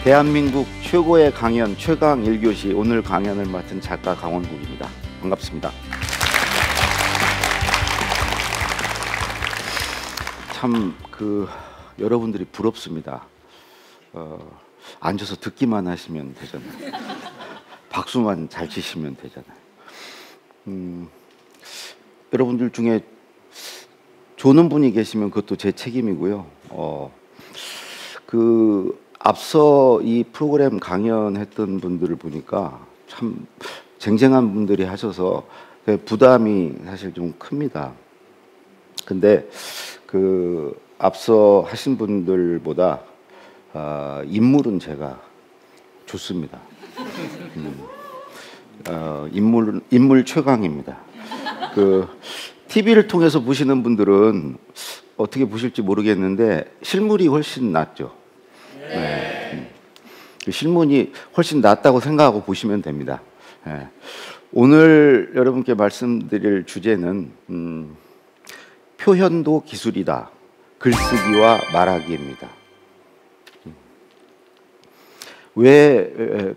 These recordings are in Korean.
대한민국 최고의 강연 최강 1교시 오늘 강연을 맡은 작가 강원국입니다. 반갑습니다. 참 여러분들이 부럽습니다. 앉아서 듣기만 하시면 되잖아요. 박수만 잘 치시면 되잖아요. 여러분들 중에 조는 분이 계시면 그것도 제 책임이고요. 앞서 이 프로그램 강연했던 분들을 보니까 참 쟁쟁한 분들이 하셔서 부담이 사실 좀 큽니다. 근데 앞서 하신 분들보다 인물은 제가 좋습니다. 인물 최강입니다. TV를 통해서 보시는 분들은 어떻게 보실지 모르겠는데 실물이 훨씬 낫죠. 네. 실물이 훨씬 낫다고 생각하고 보시면 됩니다. 네. 오늘 여러분께 말씀드릴 주제는 표현도 기술이다. 글쓰기와 말하기입니다. 왜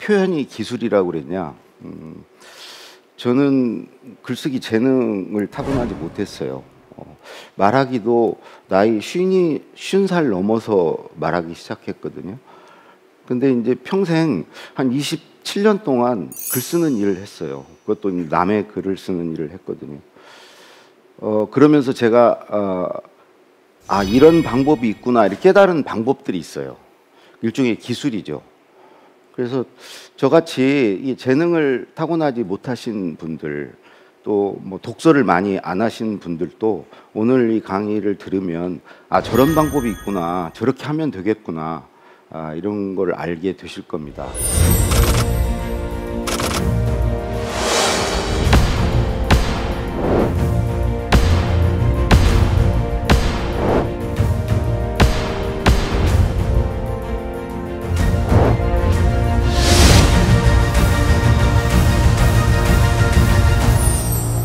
표현이 기술이라고 그랬냐? 저는 글쓰기 재능을 타고나지 못했어요. 말하기도 나이 50살 넘어서 말하기 시작했거든요. 근데 이제 평생 한 27년 동안 글 쓰는 일을 했어요. 그것도 남의 글을 쓰는 일을 했거든요. 그러면서 제가 이런 방법이 있구나 이렇게 깨달은 방법들이 있어요. 일종의 기술이죠. 그래서 저같이 이 재능을 타고나지 못하신 분들, 또 뭐 독서를 많이 안 하신 분들도 오늘 이 강의를 들으면 저런 방법이 있구나, 저렇게 하면 되겠구나, 이런 걸 알게 되실 겁니다.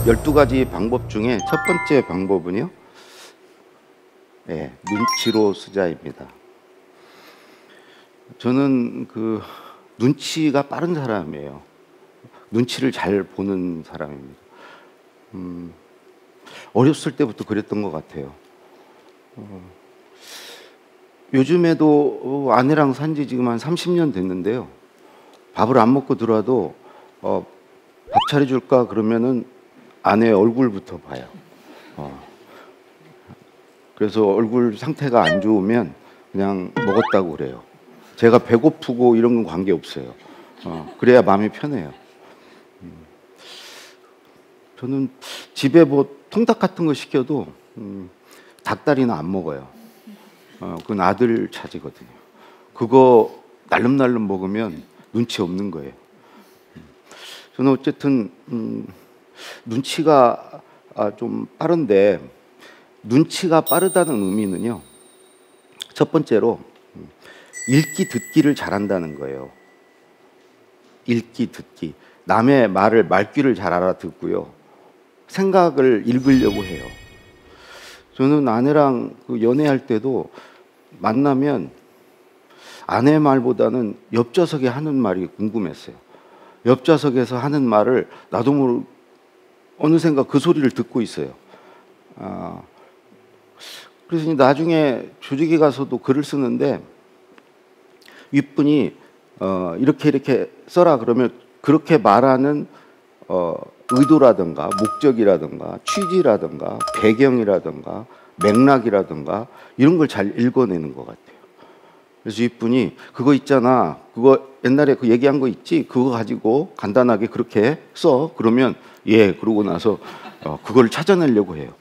12가지 방법 중에 첫 번째 방법은요, 눈치로 쓰자입니다. 저는 눈치가 빠른 사람이에요. 눈치를 잘 보는 사람입니다. 어렸을 때부터 그랬던 것 같아요. 요즘에도 아내랑 산 지 지금 한 30년 됐는데요. 밥을 안 먹고 들어와도 밥 차려줄까 그러면은 아내의 얼굴부터 봐요. 그래서 얼굴 상태가 안 좋으면 그냥 먹었다고 그래요. 제가 배고프고 이런 건 관계없어요. 그래야 마음이 편해요. 저는 집에 뭐 통닭 같은 거 시켜도 닭다리는 안 먹어요. 그건 아들 차지거든요. 그거 날름날름 먹으면 눈치 없는 거예요. 저는 어쨌든 눈치가 좀 빠른데, 눈치가 빠르다는 의미는요, 첫 번째로 읽기 듣기를 잘한다는 거예요. 읽기 듣기. 남의 말귀를 잘 알아듣고요, 생각을 읽으려고 해요. 저는 아내랑 연애할 때도 만나면 아내 말보다는 옆좌석에 하는 말이 궁금했어요. 옆좌석에서 하는 말을 나도 모르게 어느샌가 그 소리를 듣고 있어요. 그래서 나중에 조직에 가서도 글을 쓰는데 윗분이 이렇게 써라 그러면 그렇게 말하는 의도라든가 목적이라든가 취지라든가 배경이라든가 맥락이라든가 이런 걸 잘 읽어내는 것 같아요. 그래서 윗분이 그거 있잖아, 그거 옛날에 그 얘기한 거 있지, 그거 가지고 간단하게 그렇게 써. 그러면 그러고 나서 그걸 찾아내려고 해요.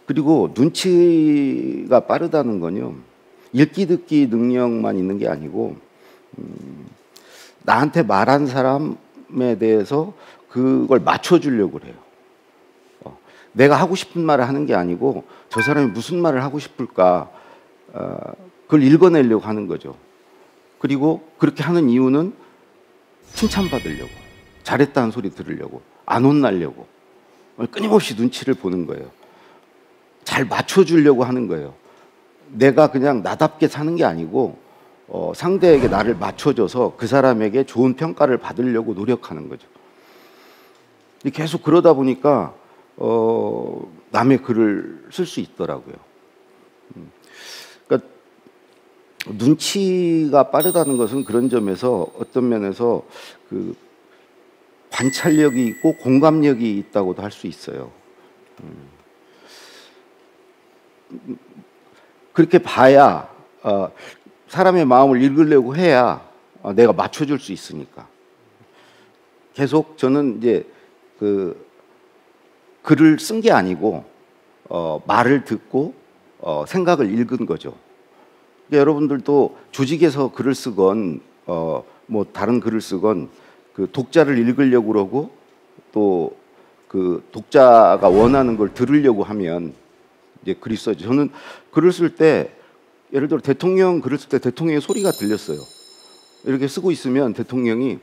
그리고 눈치가 빠르다는 건요, 읽기 듣기 능력만 있는 게 아니고 나한테 말한 사람에 대해서 그걸 맞춰주려고 해요. 내가 하고 싶은 말을 하는 게 아니고 저 사람이 무슨 말을 하고 싶을까, 그걸 읽어내려고 하는 거죠. 그리고 그렇게 하는 이유는 칭찬받으려고, 잘했다는 소리 들으려고, 안 혼나려고, 끊임없이 눈치를 보는 거예요. 잘 맞춰주려고 하는 거예요. 내가 그냥 나답게 사는 게 아니고 상대에게 나를 맞춰줘서 그 사람에게 좋은 평가를 받으려고 노력하는 거죠. 계속 그러다 보니까 남의 글을 쓸 수 있더라고요. 그러니까 눈치가 빠르다는 것은 그런 점에서 어떤 면에서 그 관찰력이 있고 공감력이 있다고도 할 수 있어요. 그렇게 봐야 사람의 마음을 읽으려고 해야 내가 맞춰줄 수 있으니까. 계속 저는 이제 그 글을 쓴 게 아니고 말을 듣고 생각을 읽은 거죠. 그러니까 여러분들도 조직에서 글을 쓰건 뭐 다른 글을 쓰건 그 독자를 읽으려고 그러고 또 그 독자가 원하는 걸 들으려고 하면 이제 글이 써져. 저는 글을 쓸 때 예를 들어 대통령 글을 쓸 때 대통령의 소리가 들렸어요. 이렇게 쓰고 있으면 대통령이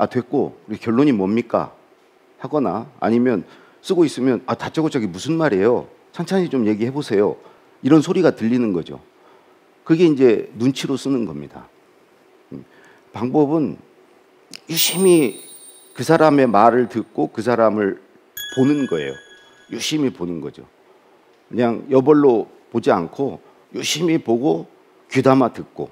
됐고 우리 결론이 뭡니까? 하거나 아니면 쓰고 있으면 다짜고짜 무슨 말이에요? 천천히 좀 얘기해 보세요. 이런 소리가 들리는 거죠. 그게 이제 눈치로 쓰는 겁니다. 방법은 유심히 그 사람의 말을 듣고 그 사람을 보는 거예요. 유심히 보는 거죠. 그냥 여벌로 보지 않고 유심히 보고 귀담아 듣고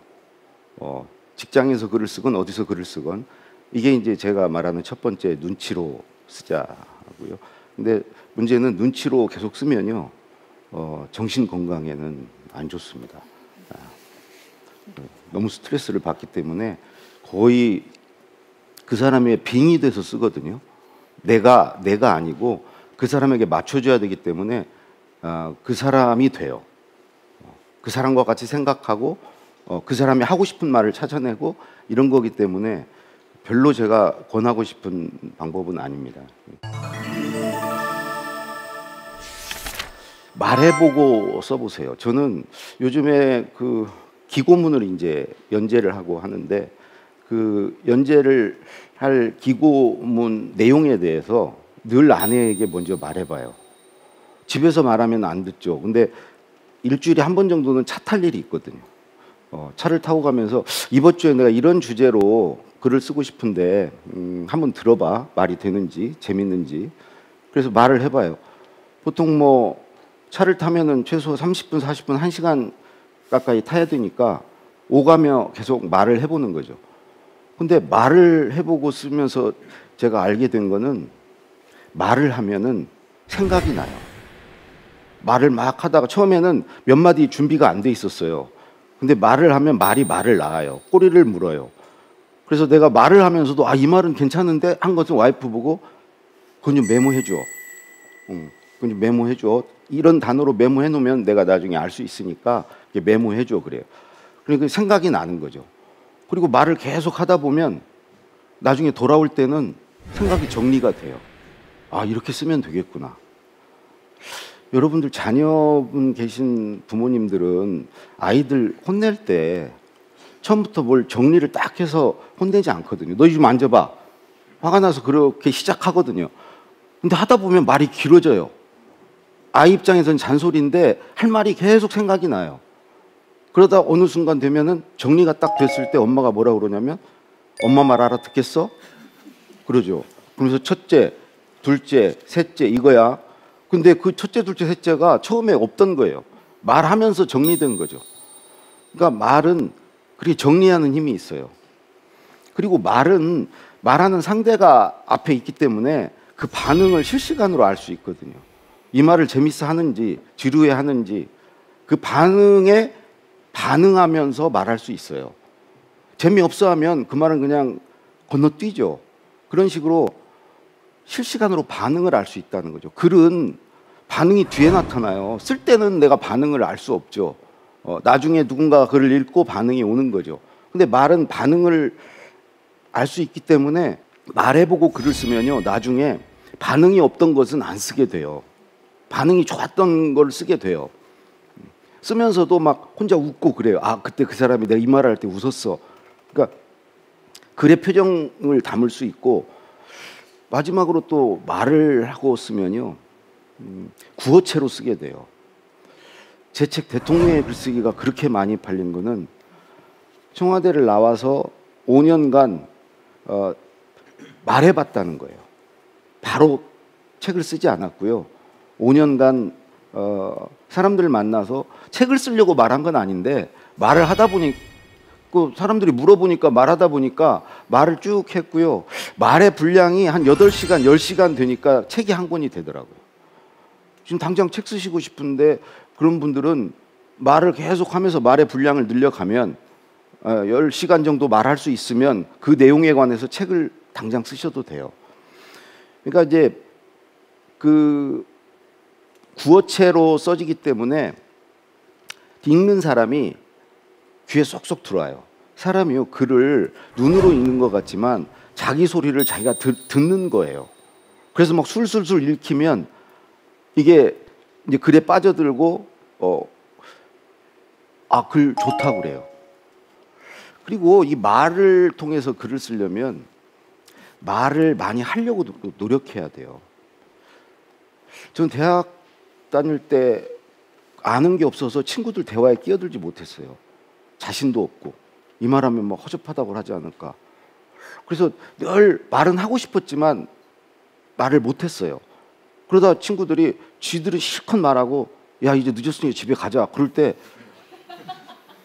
직장에서 글을 쓰건 어디서 글을 쓰건 이게 이제 제가 말하는 첫 번째 눈치로 쓰자고요. 근데 문제는 눈치로 계속 쓰면요 정신 건강에는 안 좋습니다. 너무 스트레스를 받기 때문에 거의 그 사람의 빙이 돼서 쓰거든요. 내가 아니고 그 사람에게 맞춰줘야 되기 때문에 그 사람이 돼요. 그 사람과 같이 생각하고 그 사람이 하고 싶은 말을 찾아내고 이런 거기 때문에 별로 제가 권하고 싶은 방법은 아닙니다. 말해보고 써보세요. 저는 요즘에 그 기고문을 이제 연재를 하고 하는데 그 연재를 할 기고문 내용에 대해서 늘 아내에게 먼저 말해봐요. 집에서 말하면 안 듣죠. 근데 일주일에 한 번 정도는 차 탈 일이 있거든요. 차를 타고 가면서 이번 주에 내가 이런 주제로 글을 쓰고 싶은데 한번 들어봐. 말이 되는지 재밌는지. 그래서 말을 해봐요. 보통 뭐 차를 타면은 최소 30분, 40분, 1시간 가까이 타야 되니까 오가며 계속 말을 해보는 거죠. 근데 말을 해보고 쓰면서 제가 알게 된 거는 말을 하면은 생각이 나요. 말을 막 하다가 처음에는 몇 마디 준비가 안 돼 있었어요. 근데 말을 하면 말이 말을 낳아요. 꼬리를 물어요. 그래서 내가 말을 하면서도 이 말은 괜찮은데 한 것은 와이프 보고 그건 좀 메모해줘. 그건 좀 메모해줘. 이런 단어로 메모해 놓으면 내가 나중에 알 수 있으니까 메모해줘 그래요. 그러니까 생각이 나는 거죠. 그리고 말을 계속 하다 보면 나중에 돌아올 때는 생각이 정리가 돼요. 이렇게 쓰면 되겠구나. 여러분들 자녀분 계신 부모님들은 아이들 혼낼 때 처음부터 뭘 정리를 딱 해서 혼내지 않거든요. 너 좀 앉아봐. 화가 나서 그렇게 시작하거든요. 근데 하다 보면 말이 길어져요. 아이 입장에서는 잔소리인데 할 말이 계속 생각이 나요. 그러다 어느 순간 되면은 정리가 딱 됐을 때 엄마가 뭐라 그러냐면 엄마 말 알아듣겠어? 그러죠. 그러면서 첫째, 둘째, 셋째 이거야. 근데 그 첫째, 둘째, 셋째가 처음에 없던 거예요. 말하면서 정리된 거죠. 그러니까 말은 그렇게 정리하는 힘이 있어요. 그리고 말하는 상대가 앞에 있기 때문에 그 반응을 실시간으로 알 수 있거든요. 이 말을 재밌어 하는지 지루해 하는지 그 반응에 반응하면서 말할 수 있어요. 재미없어 하면 그 말은 그냥 건너뛰죠. 그런 식으로 실시간으로 반응을 알 수 있다는 거죠. 글은 반응이 뒤에 나타나요. 쓸 때는 내가 반응을 알 수 없죠. 나중에 누군가가 글을 읽고 반응이 오는 거죠. 근데 말은 반응을 알 수 있기 때문에 말해보고 글을 쓰면요, 나중에 반응이 없던 것은 안 쓰게 돼요. 반응이 좋았던 걸 쓰게 돼요. 쓰면서도 막 혼자 웃고 그래요. 그때 그 사람이 내가 이 말을 할 때 웃었어. 그러니까 글의 표정을 담을 수 있고, 마지막으로 또 말을 하고 쓰면요, 구어체로 쓰게 돼요. 제 책 대통령의 글쓰기가 그렇게 많이 팔린 거는 청와대를 나와서 5년간 말해봤다는 거예요. 바로 책을 쓰지 않았고요. 5년간 사람들을 만나서 책을 쓰려고 말한 건 아닌데 말을 하다 보니 그 사람들이 물어보니까 말하다 보니까 말을 쭉 했고요. 말의 분량이 한 8시간, 10시간 되니까 책이 한 권이 되더라고요. 지금 당장 책 쓰시고 싶은데 그런 분들은 말을 계속 하면서 말의 분량을 늘려가면 10시간 정도 말할 수 있으면 그 내용에 관해서 책을 당장 쓰셔도 돼요. 그러니까 이제 그 구어체로 써지기 때문에 읽는 사람이 귀에 쏙쏙 들어와요. 사람이요, 글을 눈으로 읽는 것 같지만 자기 소리를 자기가 듣는 거예요. 그래서 막 술술술 읽히면 이게 이제 글에 빠져들고 글 좋다고 그래요. 그리고 이 말을 통해서 글을 쓰려면 말을 많이 하려고 노력해야 돼요. 저는 대학 다닐 때 아는 게 없어서 친구들 대화에 끼어들지 못했어요. 자신도 없고 이 말하면 뭐 허접하다고 하지 않을까. 그래서 늘 말은 하고 싶었지만 말을 못했어요. 그러다 친구들이 쥐들은 실컷 말하고 야 이제 늦었으니 집에 가자 그럴 때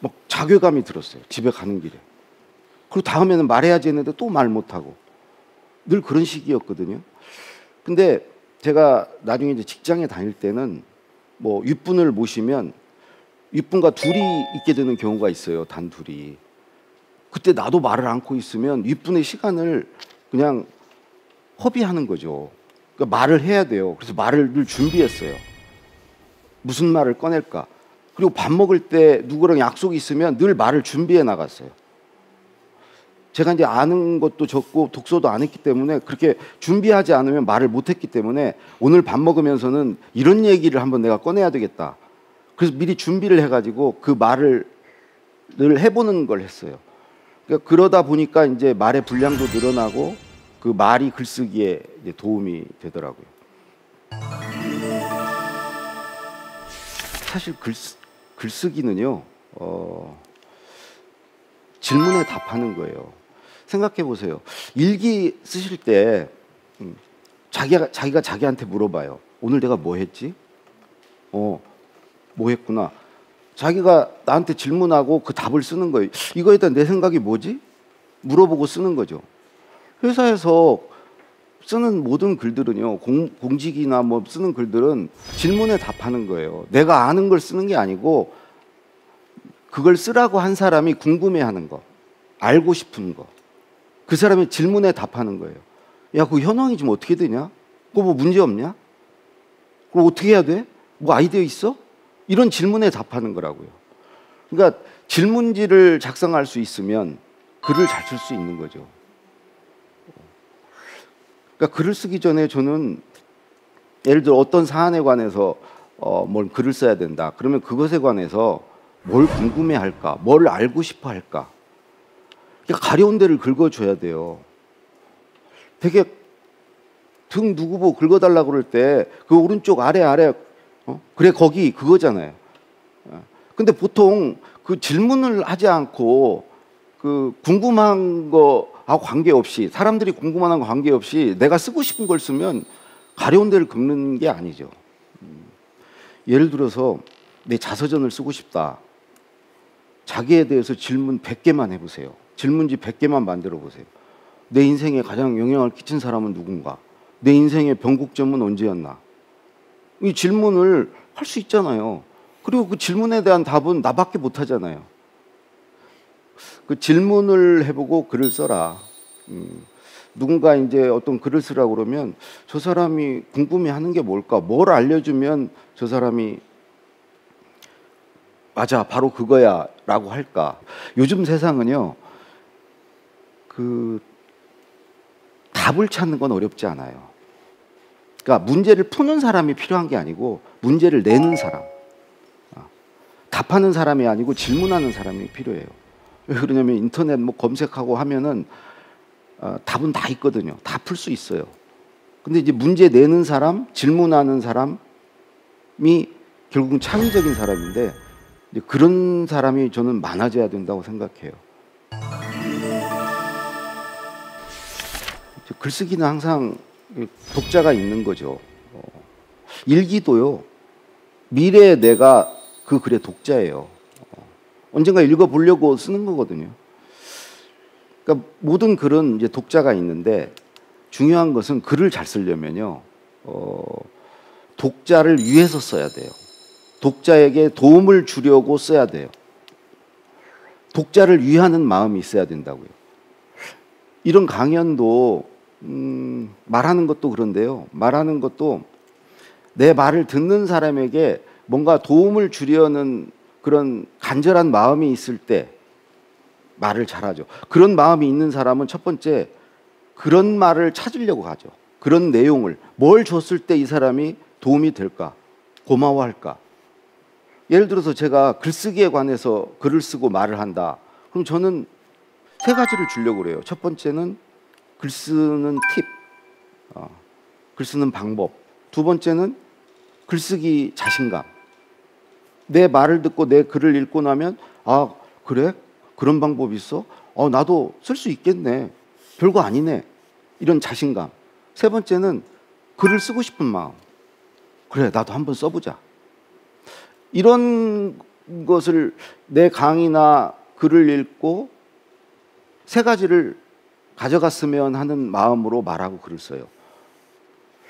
막 자괴감이 들었어요. 집에 가는 길에. 그리고 다음에는 말해야지 했는데 또 말 못하고 늘 그런 시기였거든요. 근데 제가 나중에 이제 직장에 다닐 때는 뭐 윗분을 모시면 윗분과 둘이 있게 되는 경우가 있어요. 단둘이. 그때 나도 말을 않고 있으면 윗분의 시간을 그냥 허비하는 거죠. 그러니까 말을 해야 돼요. 그래서 말을 늘 준비했어요. 무슨 말을 꺼낼까. 그리고 밥 먹을 때 누구랑 약속이 있으면 늘 말을 준비해 나갔어요. 제가 이제 아는 것도 적고 독서도 안 했기 때문에 그렇게 준비하지 않으면 말을 못 했기 때문에 오늘 밥 먹으면서는 이런 얘기를 한번 내가 꺼내야 되겠다. 그래서 미리 준비를 해가지고 그 말을 늘 해보는 걸 했어요. 그러니까 그러다 보니까 이제 말의 분량도 늘어나고 그 말이 글쓰기에 이제 도움이 되더라고요. 사실 글쓰기는요, 질문에 답하는 거예요. 생각해 보세요. 일기 쓰실 때 자기가 자기한테 물어봐요. 오늘 내가 뭐 했지? 뭐 했구나. 자기가 나한테 질문하고 그 답을 쓰는 거예요. 이거에 대한 내 생각이 뭐지? 물어보고 쓰는 거죠. 회사에서 쓰는 모든 글들은요, 공직이나 뭐 쓰는 글들은 질문에 답하는 거예요. 내가 아는 걸 쓰는 게 아니고 그걸 쓰라고 한 사람이 궁금해하는 거, 알고 싶은 거, 그 사람의 질문에 답하는 거예요. 야, 그 현황이 좀 어떻게 되냐? 그거 뭐 문제 없냐? 그럼 어떻게 해야 돼? 뭐 아이디어 있어? 이런 질문에 답하는 거라고요. 그러니까 질문지를 작성할 수 있으면 글을 잘 쓸 수 있는 거죠. 그러니까 글을 쓰기 전에 저는 예를 들어 어떤 사안에 관해서 뭘 글을 써야 된다. 그러면 그것에 관해서 뭘 궁금해할까? 뭘 알고 싶어 할까? 그러니까 가려운 데를 긁어줘야 돼요. 되게 등 누구 보고 긁어달라고 그럴 때 그 오른쪽 아래 그래 거기 그거잖아요. 근데 보통 그 질문을 하지 않고 그 궁금한 거하고 관계없이 사람들이 궁금한 거 관계없이 내가 쓰고 싶은 걸 쓰면 가려운 데를 긁는 게 아니죠. 예를 들어서 내 자서전을 쓰고 싶다. 자기에 대해서 질문 100개만 해보세요. 질문지 100개만 만들어 보세요. 내 인생에 가장 영향을 끼친 사람은 누군가? 내 인생의 변곡점은 언제였나? 이 질문을 할 수 있잖아요. 그리고 그 질문에 대한 답은 나밖에 못 하잖아요. 그 질문을 해보고 글을 써라. 누군가 이제 어떤 글을 쓰라고 그러면 저 사람이 궁금해하는 게 뭘까? 뭘 알려주면 저 사람이 맞아, 바로 그거야 라고 할까? 요즘 세상은요, 그 답을 찾는 건 어렵지 않아요. 그러니까 문제를 푸는 사람이 필요한 게 아니고 문제를 내는 사람, 답하는 사람이 아니고 질문하는 사람이 필요해요. 왜 그러냐면 인터넷 뭐 검색하고 하면은 답은 다 있거든요. 다 풀 수 있어요. 근데 이제 문제 내는 사람, 질문하는 사람이 결국은 창의적인 사람인데 이제 그런 사람이 저는 많아져야 된다고 생각해요. 글쓰기는 항상 독자가 있는 거죠. 일기도요. 미래의 내가 그 글의 독자예요. 언젠가 읽어보려고 쓰는 거거든요. 그러니까 모든 글은 이제 독자가 있는데 중요한 것은 글을 잘 쓰려면요. 독자를 위해서 써야 돼요. 독자에게 도움을 주려고 써야 돼요. 독자를 위하는 마음이 있어야 된다고요. 이런 강연도 말하는 것도 그런데요. 말하는 것도 내 말을 듣는 사람에게 뭔가 도움을 주려는 그런 간절한 마음이 있을 때 말을 잘하죠. 그런 마음이 있는 사람은 첫 번째 그런 말을 찾으려고 하죠. 그런 내용을 뭘 줬을 때 이 사람이 도움이 될까? 고마워할까? 예를 들어서 제가 글쓰기에 관해서 글을 쓰고 말을 한다. 그럼 저는 세 가지를 주려고 그래요. 첫 번째는 글 쓰는 팁, 글 쓰는 방법. 두 번째는 글쓰기 자신감. 내 말을 듣고 내 글을 읽고 나면 아 그래? 그런 방법이 있어? 나도 쓸 수 있겠네. 별거 아니네. 이런 자신감. 세 번째는 글을 쓰고 싶은 마음. 그래 나도 한번 써보자. 이런 것을 내 강의나 글을 읽고 세 가지를 가져갔으면 하는 마음으로 말하고 글을 써요.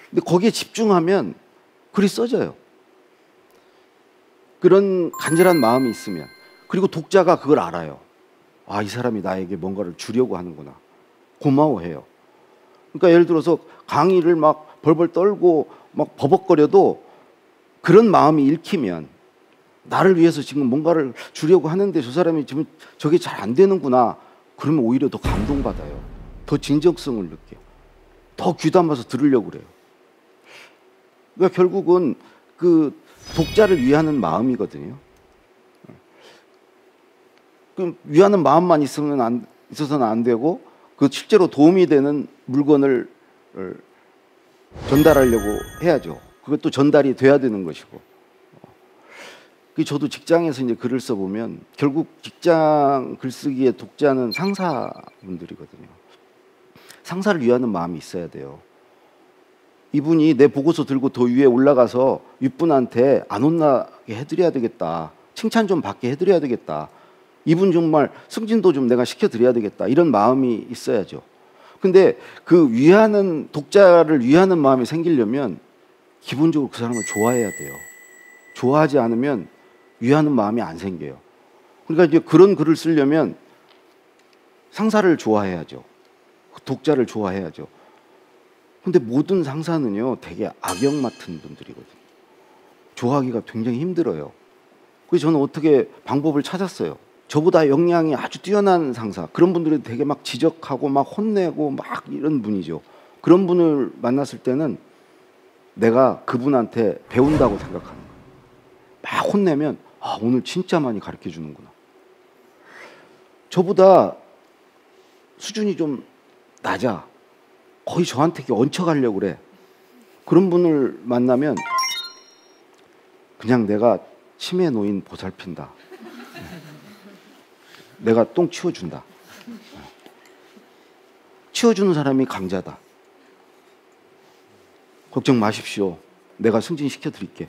근데 거기에 집중하면 글이 써져요. 그런 간절한 마음이 있으면. 그리고 독자가 그걸 알아요. 아, 이 사람이 나에게 뭔가를 주려고 하는구나. 고마워해요. 그러니까 예를 들어서 강의를 막 벌벌 떨고 막 버벅거려도 그런 마음이 읽히면 나를 위해서 지금 뭔가를 주려고 하는데 저 사람이 지금 저게 잘 안 되는구나. 그러면 오히려 더 감동받아요. 더 진정성을 느껴요. 더 귀담아서 들으려고 그래요. 그러니까 결국은 그 독자를 위하는 마음이거든요. 그 위하는 마음만 있어서는 안 되고 그 실제로 도움이 되는 물건을 전달하려고 해야죠. 그것도 전달이 돼야 되는 것이고. 저도 직장에서 이제 글을 써보면 결국 직장 글쓰기의 독자는 상사분들이거든요. 상사를 위하는 마음이 있어야 돼요. 이분이 내 보고서 들고 더 위에 올라가서 윗분한테 안 혼나게 해드려야 되겠다. 칭찬 좀 받게 해드려야 되겠다. 이분 정말 승진도 좀 내가 시켜드려야 되겠다. 이런 마음이 있어야죠. 근데 그 위하는, 독자를 위하는 마음이 생기려면 기본적으로 그 사람을 좋아해야 돼요. 좋아하지 않으면 위하는 마음이 안 생겨요. 그러니까 이제 그런 글을 쓰려면 상사를 좋아해야죠. 독자를 좋아해야죠. 근데 모든 상사는요, 되게 악역 맡은 분들이거든요. 좋아하기가 굉장히 힘들어요. 그래서 저는 어떻게 방법을 찾았어요. 저보다 역량이 아주 뛰어난 상사, 그런 분들이 되게 막 지적하고 막 혼내고 막 이런 분이죠. 그런 분을 만났을 때는 내가 그분한테 배운다고 생각하는 거예요. 막 혼내면 아, 오늘 진짜 많이 가르쳐 주는구나. 저보다 수준이 좀 낮아. 거의 저한테 얹혀가려고 그래. 그런 분을 만나면 그냥 내가 치매 노인 보살핀다. 내가 똥 치워준다. 치워주는 사람이 강자다. 걱정 마십시오. 내가 승진시켜 드릴게.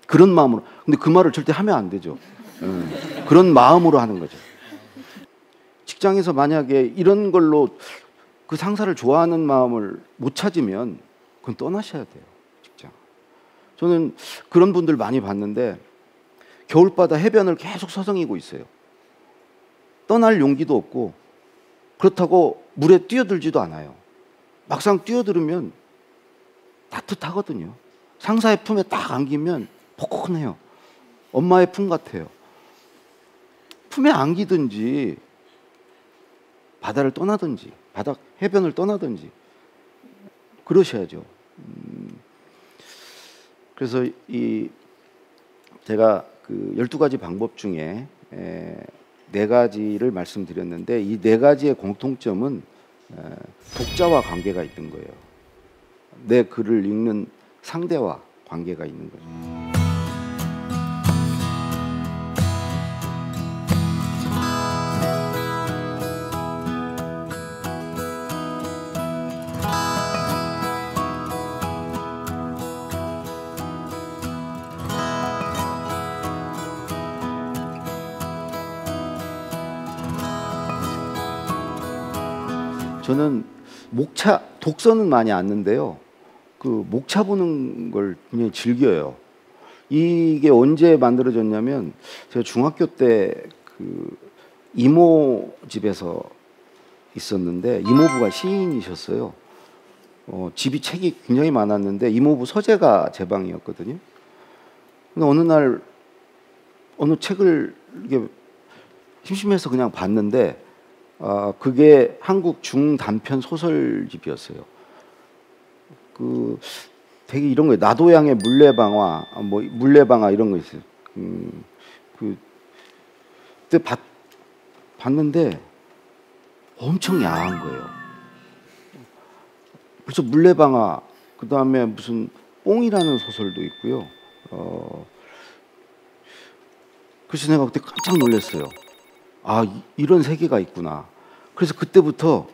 그런 마음으로. 근데 그 말을 절대 하면 안 되죠. 그런 마음으로 하는 거죠. 직장에서 만약에 이런 걸로 그 상사를 좋아하는 마음을 못 찾으면 그건 떠나셔야 돼요. 직장. 저는 그런 분들 많이 봤는데 겨울바다 해변을 계속 서성이고 있어요. 떠날 용기도 없고 그렇다고 물에 뛰어들지도 않아요. 막상 뛰어들으면 따뜻하거든요. 상사의 품에 딱 안기면 포근해요. 엄마의 품 같아요. 품에 안기든지 바다를 떠나든지 바다 해변을 떠나든지 그러셔야죠. 그래서 제가 그 12가지 방법 중에 4가지를 말씀드렸는데 이 4가지의 공통점은 독자와 관계가 있는 거예요. 내 글을 읽는 상대와 관계가 있는 거죠. 저는 목차 독서는 많이 않는데요. 그 목차 보는 걸 굉장히 즐겨요. 이게 언제 만들어졌냐면 제가 중학교 때 그 이모 집에서 있었는데 이모부가 시인이셨어요. 집이 책이 굉장히 많았는데 이모부 서재가 제 방이었거든요. 근데 어느 날 어느 책을 이게 심심해서 그냥 봤는데 그게 한국 중단편 소설집이었어요. 그 되게 이런 거예요. 나도양의 물레방아, 뭐 물레방아 이런 거 있어요. 그때 봤는데 엄청 야한 거예요. 그래서 물레방아, 그 다음에 무슨 뽕이라는 소설도 있고요. 그래서 내가 그때 깜짝 놀랐어요. 이런 세계가 있구나. 그래서 그때부터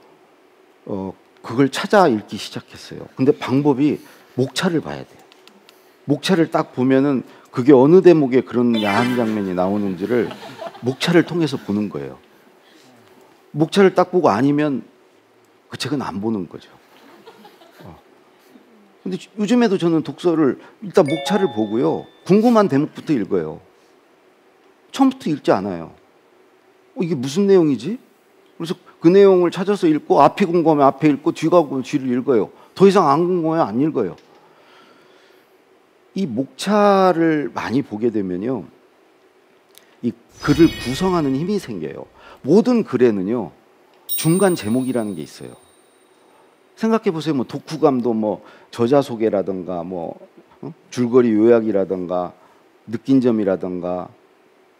그걸 찾아 읽기 시작했어요. 근데 방법이 목차를 봐야 돼요. 목차를 딱 보면은 그게 어느 대목에 그런 야한 장면이 나오는지를 목차를 통해서 보는 거예요. 목차를 딱 보고 아니면 그 책은 안 보는 거죠. 근데 요즘에도 저는 독서를 일단 목차를 보고요. 궁금한 대목부터 읽어요. 처음부터 읽지 않아요. 이게 무슨 내용이지? 그래서 그 내용을 찾아서 읽고 앞이 궁금하면 앞에 읽고 뒤가 궁금하면 뒤를 읽어요. 더 이상 안 궁금하면 안 읽어요. 이 목차를 많이 보게 되면요. 이 글을 구성하는 힘이 생겨요. 모든 글에는요. 중간 제목이라는 게 있어요. 생각해 보세요. 뭐 독후감도 뭐 저자 소개라든가 뭐 줄거리 요약이라든가 느낀 점이라든가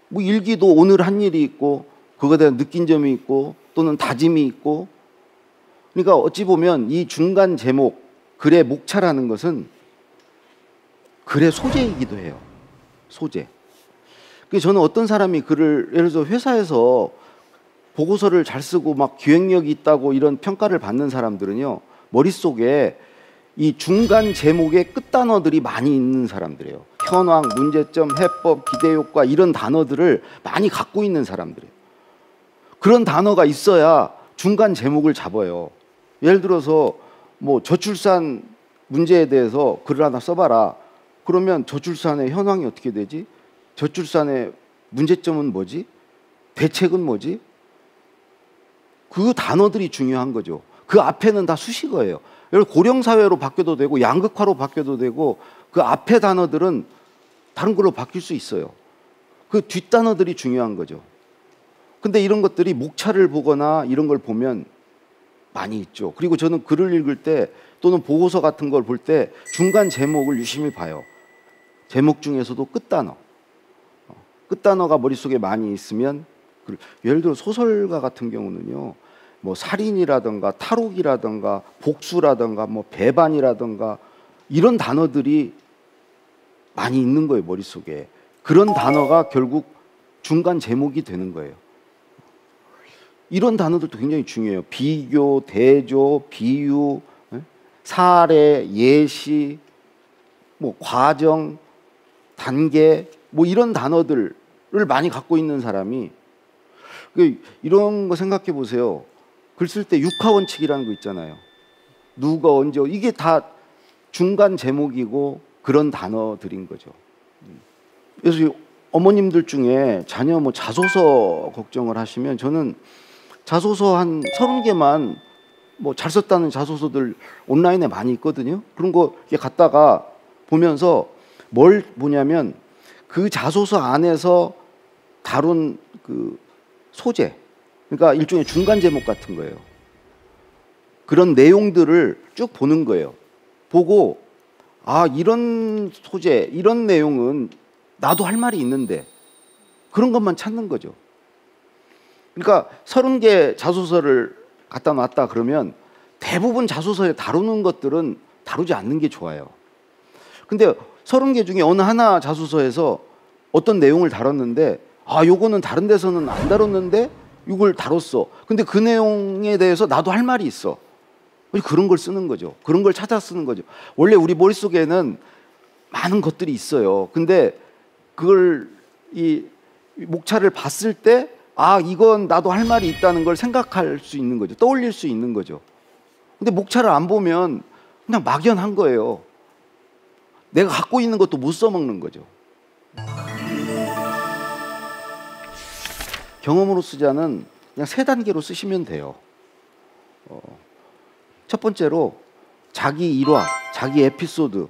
뭐 일기도 오늘 한 일이 있고 그거에 대한 느낀 점이 있고 또는 다짐이 있고 그러니까 어찌 보면 이 중간 제목 글의 목차라는 것은 글의 소재이기도 해요. 소재. 그래서 저는 어떤 사람이 글을 예를 들어서 회사에서 보고서를 잘 쓰고 막 기획력이 있다고 이런 평가를 받는 사람들은요. 머릿속에 이 중간 제목의 끝단어들이 많이 있는 사람들이에요. 현황, 문제점, 해법, 기대효과 이런 단어들을 많이 갖고 있는 사람들이에요. 그런 단어가 있어야 중간 제목을 잡아요. 예를 들어서 뭐 저출산 문제에 대해서 글을 하나 써봐라. 그러면 저출산의 현황이 어떻게 되지? 저출산의 문제점은 뭐지? 대책은 뭐지? 그 단어들이 중요한 거죠. 그 앞에는 다 수식어예요. 고령사회로 바뀌어도 되고 양극화로 바뀌어도 되고 그 앞에 단어들은 다른 걸로 바뀔 수 있어요. 그 뒷단어들이 중요한 거죠. 근데 이런 것들이 목차를 보거나 이런 걸 보면 많이 있죠. 그리고 저는 글을 읽을 때 또는 보고서 같은 걸 볼 때 중간 제목을 유심히 봐요. 제목 중에서도 끝단어. 끝단어가 머릿속에 많이 있으면 예를 들어 소설가 같은 경우는요. 뭐 살인이라든가 탈옥이라든가 복수라든가 뭐 배반이라든가 이런 단어들이 많이 있는 거예요. 머릿속에. 그런 단어가 결국 중간 제목이 되는 거예요. 이런 단어들도 굉장히 중요해요. 비교, 대조, 비유, 사례, 예시, 뭐 과정, 단계 뭐 이런 단어들을 많이 갖고 있는 사람이 이런 거 생각해 보세요. 글 쓸 때 육하원칙이라는 거 있잖아요. 누가 언제 이게 다 중간 제목이고 그런 단어들인 거죠. 그래서 어머님들 중에 자녀 뭐 자소서 걱정을 하시면 저는 자소서 한 30개만 뭐 잘 썼다는 자소서들 온라인에 많이 있거든요. 그런 거 이렇게 갖다가 보면서 뭘 보냐면 그 자소서 안에서 다룬 그 소재, 그러니까 일종의 중간 제목 같은 거예요. 그런 내용들을 쭉 보는 거예요. 보고 이런 소재, 이런 내용은 나도 할 말이 있는데 그런 것만 찾는 거죠. 그러니까 30개 자소서를 갖다 놨다 그러면 대부분 자소서에 다루는 것들은 다루지 않는 게 좋아요. 근데 30개 중에 어느 하나 자소서에서 어떤 내용을 다뤘는데 요거는 다른 데서는 안 다뤘는데 이걸 다뤘어. 근데 그 내용에 대해서 나도 할 말이 있어. 그런 걸 쓰는 거죠. 그런 걸 찾아 쓰는 거죠. 원래 우리 머릿속에는 많은 것들이 있어요. 근데 그걸 이 목차를 봤을 때 아, 이건 나도 할 말이 있다는 걸 생각할 수 있는 거죠. 떠올릴 수 있는 거죠. 근데 목차를 안 보면 그냥 막연한 거예요. 내가 갖고 있는 것도 못 써먹는 거죠. 경험으로 쓰자는 그냥 3단계로 쓰시면 돼요. 첫 번째로 자기 일화, 자기 에피소드,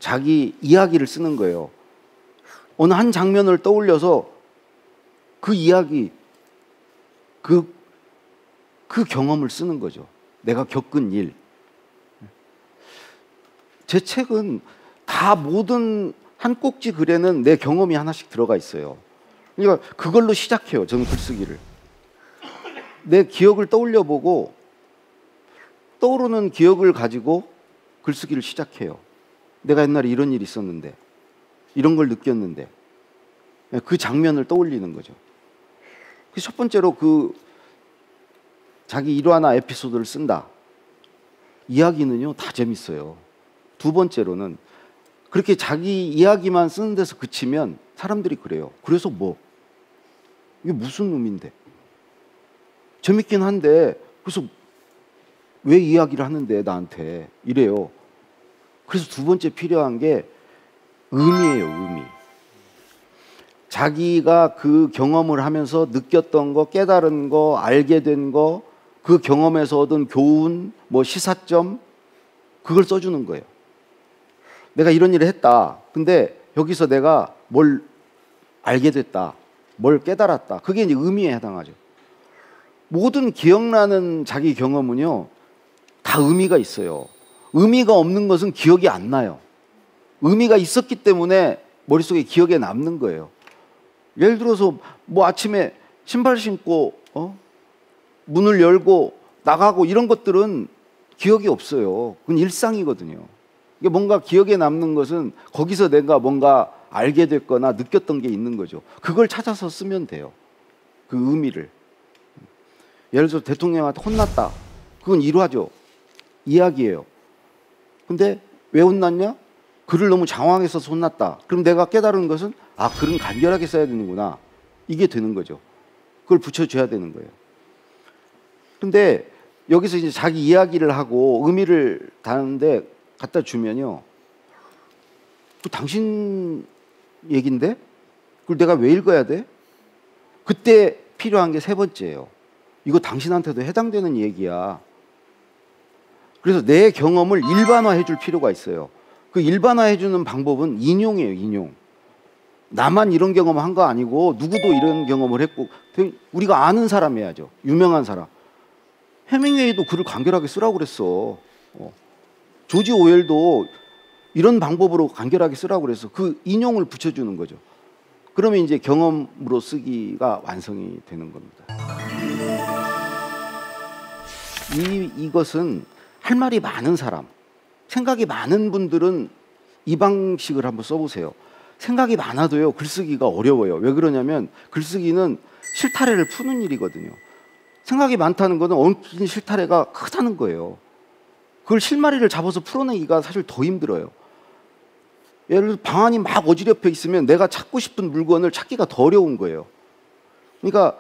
자기 이야기를 쓰는 거예요. 어느 한 장면을 떠올려서 그 이야기, 그 경험을 쓰는 거죠. 내가 겪은 일. 제 책은 다 모든 한 꼭지 글에는 내 경험이 하나씩 들어가 있어요. 그러니까 그걸로 시작해요. 저는 글쓰기를. 내 기억을 떠올려 보고 떠오르는 기억을 가지고 글쓰기를 시작해요. 내가 옛날에 이런 일이 있었는데, 이런 걸 느꼈는데, 그 장면을 떠올리는 거죠. 첫 번째로 그 자기 일화나 에피소드를 쓴다. 이야기는요, 다 재밌어요. 두 번째로는 그렇게 자기 이야기만 쓰는 데서 그치면 사람들이 그래요. 그래서 뭐? 이게 무슨 의미인데? 재밌긴 한데 그래서 왜 이야기를 하는데 나한테 이래요. 그래서 두 번째 필요한 게 의미예요. 의미. 자기가 그 경험을 하면서 느꼈던 거, 깨달은 거, 알게 된 거, 그 경험에서 얻은 교훈, 뭐 시사점, 그걸 써주는 거예요. 내가 이런 일을 했다. 근데 여기서 내가 뭘 알게 됐다. 뭘 깨달았다. 그게 이제 의미에 해당하죠. 모든 기억나는 자기 경험은요, 다 의미가 있어요. 의미가 없는 것은 기억이 안 나요. 의미가 있었기 때문에 머릿속에 기억에 남는 거예요. 예를 들어서 뭐 아침에 신발 신고 문을 열고 나가고 이런 것들은 기억이 없어요. 그건 일상이거든요. 이게 뭔가 기억에 남는 것은 거기서 내가 뭔가 알게 됐거나 느꼈던 게 있는 거죠. 그걸 찾아서 쓰면 돼요. 그 의미를. 예를 들어서 대통령한테 혼났다. 그건 일화죠. 이야기예요. 근데 왜 혼났냐? 글을 너무 장황해서 혼났다. 그럼 내가 깨달은 것은 아, 글은 간결하게 써야 되는구나. 이게 되는 거죠. 그걸 붙여줘야 되는 거예요. 근데 여기서 이제 자기 이야기를 하고 의미를 다는데 갖다 주면요. 그 당신 얘긴데? 그걸 내가 왜 읽어야 돼? 그때 필요한 게 세 번째예요. 이거 당신한테도 해당되는 얘기야. 그래서 내 경험을 일반화해 줄 필요가 있어요. 그 일반화해 주는 방법은 인용이에요. 인용. 나만 이런 경험을 한 거 아니고 누구도 이런 경험을 했고 우리가 아는 사람 해야죠. 유명한 사람. 해밍웨이도 글을 간결하게 쓰라고 그랬어. 조지 오웰도 이런 방법으로 간결하게 쓰라고 그래서 그 인용을 붙여주는 거죠. 그러면 이제 경험으로 쓰기가 완성이 되는 겁니다. 이것은 할 말이 많은 사람, 생각이 많은 분들은 이 방식을 한번 써보세요. 생각이 많아도요, 글쓰기가 어려워요. 왜 그러냐면 글쓰기는 실타래를 푸는 일이거든요. 생각이 많다는 것은 엉킨 실타래가 크다는 거예요. 그걸 실마리를 잡아서 풀어내기가 사실 더 힘들어요. 예를 들어 방안이 막 어지럽혀 있으면 내가 찾고 싶은 물건을 찾기가 더 어려운 거예요. 그러니까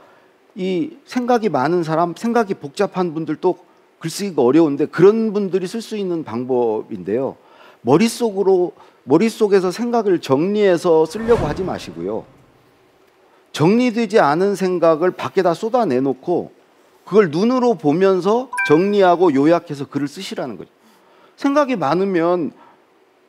이 생각이 많은 사람, 생각이 복잡한 분들도 글쓰기가 어려운데 그런 분들이 쓸 수 있는 방법인데요. 머릿속에서 생각을 정리해서 쓰려고 하지 마시고요. 정리되지 않은 생각을 밖에다 쏟아내놓고 그걸 눈으로 보면서 정리하고 요약해서 글을 쓰시라는 거죠. 생각이 많으면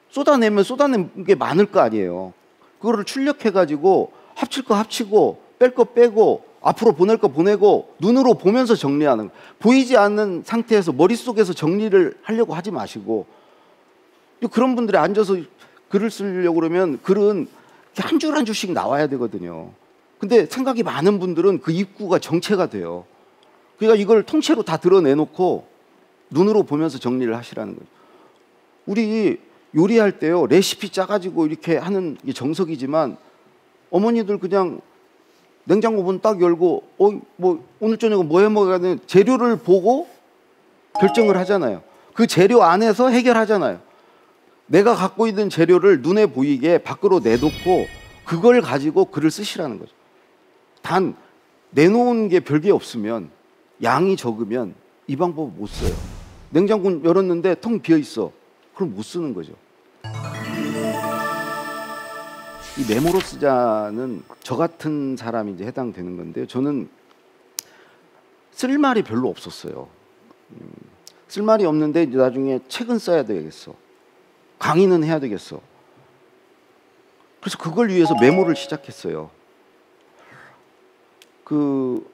쏟아내는 게 많을 거 아니에요. 그거를 출력해가지고 합칠 거 합치고 뺄 거 빼고 앞으로 보낼 거 보내고 눈으로 보면서 정리하는, 보이지 않는 상태에서 머릿속에서 정리를 하려고 하지 마시고, 그런 분들이 앉아서 글을 쓰려고 그러면 글은 한 줄 한 줄씩 나와야 되거든요. 근데 생각이 많은 분들은 그 입구가 정체가 돼요. 그러니까 이걸 통째로 다 드러내놓고 눈으로 보면서 정리를 하시라는 거죠. 우리 요리할 때요, 레시피 짜가지고 이렇게 하는 게 정석이지만 어머니들 그냥 냉장고 문 딱 열고 뭐 오늘 저녁은 뭐 해 먹어야 되는 재료를 보고 결정을 하잖아요. 그 재료 안에서 해결하잖아요. 내가 갖고 있는 재료를 눈에 보이게 밖으로 내놓고 그걸 가지고 글을 쓰시라는 거죠. 단 내놓은 게 별게 없으면, 양이 적으면 이 방법을 못 써요. 냉장고 열었는데 텅 비어 있어. 그럼 못 쓰는 거죠. 이 메모로 쓰자는 저 같은 사람이 이제 해당되는 건데요. 저는 쓸 말이 별로 없었어요. 쓸 말이 없는데 이제 나중에 책은 써야 되겠어. 강의는 해야 되겠어. 그래서 그걸 위해서 메모를 시작했어요. 그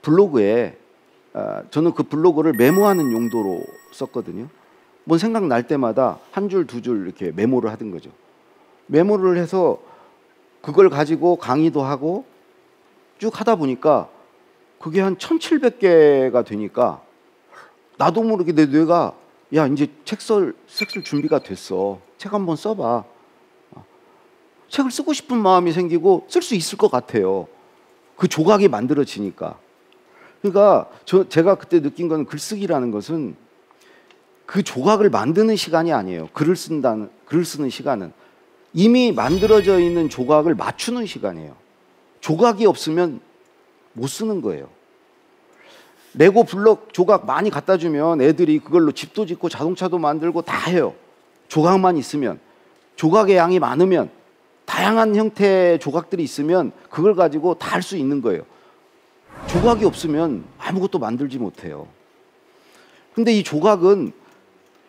블로그에 저는 그 블로그를 메모하는 용도로 썼거든요. 뭔 생각날 때마다 한 줄, 두 줄 이렇게 메모를 하던 거죠. 메모를 해서 그걸 가지고 강의도 하고 쭉 하다 보니까 그게 한 1700개가 되니까 나도 모르게 내 뇌가 야 이제 책 쓸 준비가 됐어. 책 한번 써봐. 책을 쓰고 싶은 마음이 생기고 쓸 수 있을 것 같아요. 그 조각이 만들어지니까. 그러니까 제가 그때 느낀 건 글쓰기라는 것은 그 조각을 만드는 시간이 아니에요. 글을 쓰는 시간은 이미 만들어져 있는 조각을 맞추는 시간이에요. 조각이 없으면 못 쓰는 거예요. 레고 블록 조각 많이 갖다 주면 애들이 그걸로 집도 짓고 자동차도 만들고 다 해요. 조각만 있으면, 조각의 양이 많으면, 다양한 형태의 조각들이 있으면 그걸 가지고 다 할 수 있는 거예요. 조각이 없으면 아무것도 만들지 못해요. 근데 이 조각은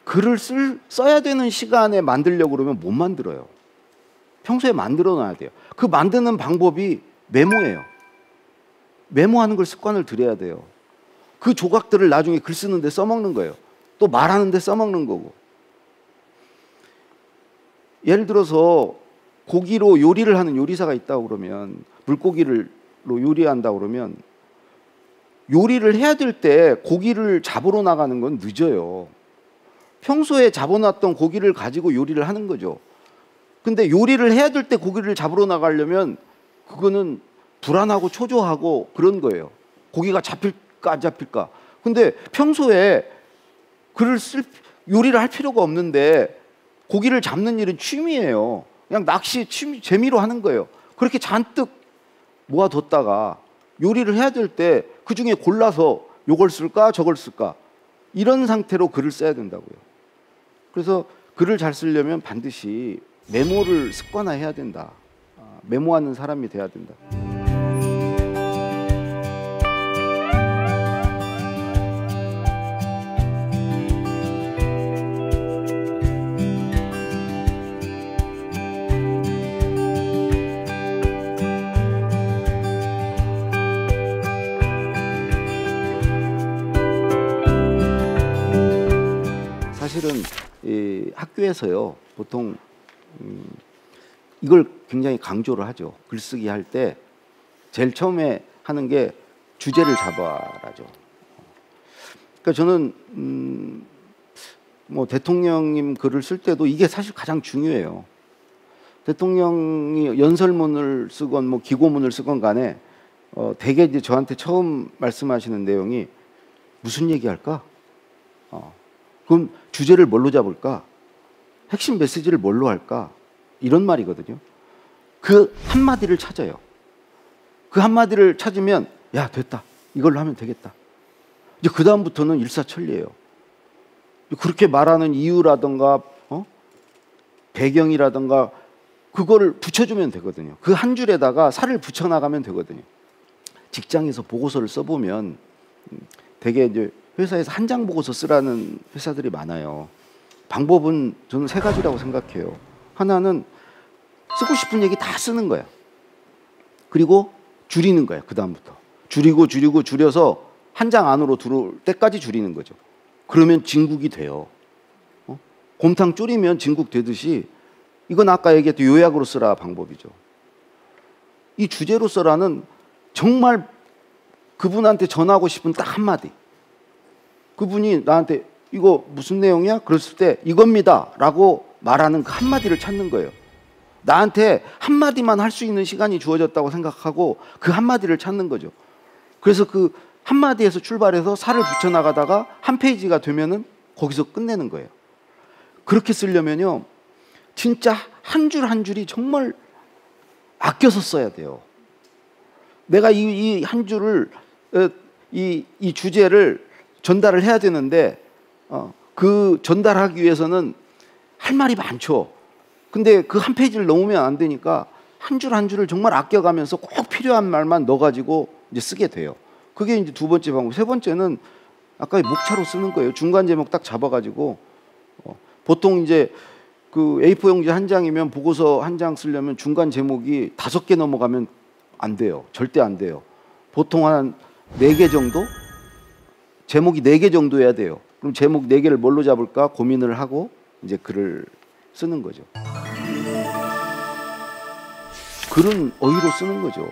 글을 써야 되는 시간에 만들려고 그러면 못 만들어요. 평소에 만들어 놔야 돼요. 그 만드는 방법이 메모예요. 메모하는 걸 습관을 들여야 돼요. 그 조각들을 나중에 글 쓰는데 써먹는 거예요. 또 말하는데 써먹는 거고. 예를 들어서 고기로 요리를 하는 요리사가 있다고 그러면, 물고기로 요리한다고 그러면 요리를 해야 될 때 고기를 잡으러 나가는 건 늦어요. 평소에 잡아놨던 고기를 가지고 요리를 하는 거죠. 근데 요리를 해야 될 때 고기를 잡으러 나가려면 그거는 불안하고 초조하고 그런 거예요. 고기가 잡힐까 안 잡힐까. 근데 평소에 요리를 할 필요가 없는데 고기를 잡는 일은 취미예요. 그냥 낚시 취미, 재미로 하는 거예요. 그렇게 잔뜩 모아뒀다가 요리를 해야 될 때 그중에 골라서 요걸 쓸까 저걸 쓸까 이런 상태로 글을 써야 된다고요. 그래서 글을 잘 쓰려면 반드시 메모를 습관화해야 된다. 메모하는 사람이 돼야 된다. 사실은 이 학교에서요 보통 이걸 굉장히 강조를 하죠. 글쓰기 할 때 제일 처음에 하는 게 주제를 잡아라죠. 그러니까 저는 뭐 대통령님 글을 쓸 때도 이게 사실 가장 중요해요. 대통령이 연설문을 쓰건 뭐 기고문을 쓰건 간에 대개 이제 저한테 처음 말씀하시는 내용이 무슨 얘기할까? 그럼 주제를 뭘로 잡을까? 핵심 메시지를 뭘로 할까? 이런 말이거든요. 그 한마디를 찾아요. 그 한마디를 찾으면 야 됐다. 이걸로 하면 되겠다. 이제 그 다음부터는 일사천리예요. 그렇게 말하는 이유라든가 배경이라든가 그거를 붙여주면 되거든요. 그 한 줄에다가 살을 붙여나가면 되거든요. 직장에서 보고서를 써보면 되게 이제 회사에서 한 장 보고서 쓰라는 회사들이 많아요. 방법은 저는 세 가지라고 생각해요. 하나는 쓰고 싶은 얘기 다 쓰는 거야. 그리고 줄이는 거야. 그 다음부터 줄여서 한 장 안으로 들어올 때까지 줄이는 거죠. 그러면 진국이 돼요. 곰탕 졸이면 진국 되듯이 이건 아까 얘기했던 요약으로 쓰라 방법이죠. 이 주제로 써라는 정말 그분한테 전하고 싶은 딱 한마디. 그분이 나한테 이거 무슨 내용이야? 그랬을 때 이겁니다 라고 말하는 그 한마디를 찾는 거예요. 나한테 한마디만 할 수 있는 시간이 주어졌다고 생각하고 그 한마디를 찾는 거죠. 그래서 그 한마디에서 출발해서 살을 붙여나가다가 한 페이지가 되면은 거기서 끝내는 거예요. 그렇게 쓰려면요 진짜 한 줄 한 줄이 정말 아껴서 써야 돼요. 내가 이 한 줄을 이 주제를 전달을 해야 되는데 그 전달하기 위해서는 할 말이 많죠. 근데 그 한 페이지를 넘으면 안 되니까 한 줄 한 줄을 정말 아껴가면서 꼭 필요한 말만 넣어가지고 이제 쓰게 돼요. 그게 이제 두 번째 방법. 세 번째는 아까 목차로 쓰는 거예요. 중간 제목 딱 잡아가지고 보통 이제 그 A4 용지 한 장이면 보고서 한 장 쓰려면 중간 제목이 5개 넘어가면 안 돼요. 절대 안 돼요. 보통 한 4개 정도? 제목이 4개 정도여야 돼요. 그럼 제목 4개를 뭘로 잡을까 고민을 하고 이제 글을 쓰는 거죠. 글은 어휘로 쓰는 거죠.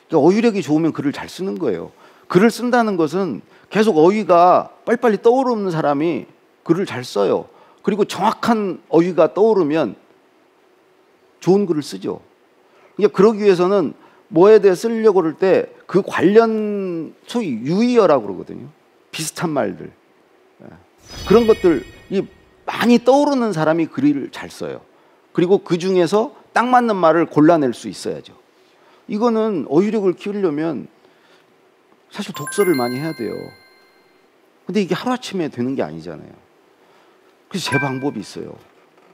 그러니까 어휘력이 좋으면 글을 잘 쓰는 거예요. 글을 쓴다는 것은 계속 어휘가 빨리빨리 떠오르는 사람이 글을 잘 써요. 그리고 정확한 어휘가 떠오르면 좋은 글을 쓰죠. 그러니까 그러기 위해서는 뭐에 대해 쓰려고 그럴 때 그 관련 소위 유의어라고 그러거든요. 비슷한 말들. 그런 것들이 많이 떠오르는 사람이 글을 잘 써요. 그리고 그 중에서 딱 맞는 말을 골라낼 수 있어야죠. 이거는 어휘력을 키우려면 사실 독서를 많이 해야 돼요. 근데 이게 하루아침에 되는 게 아니잖아요. 그래서 제 방법이 있어요.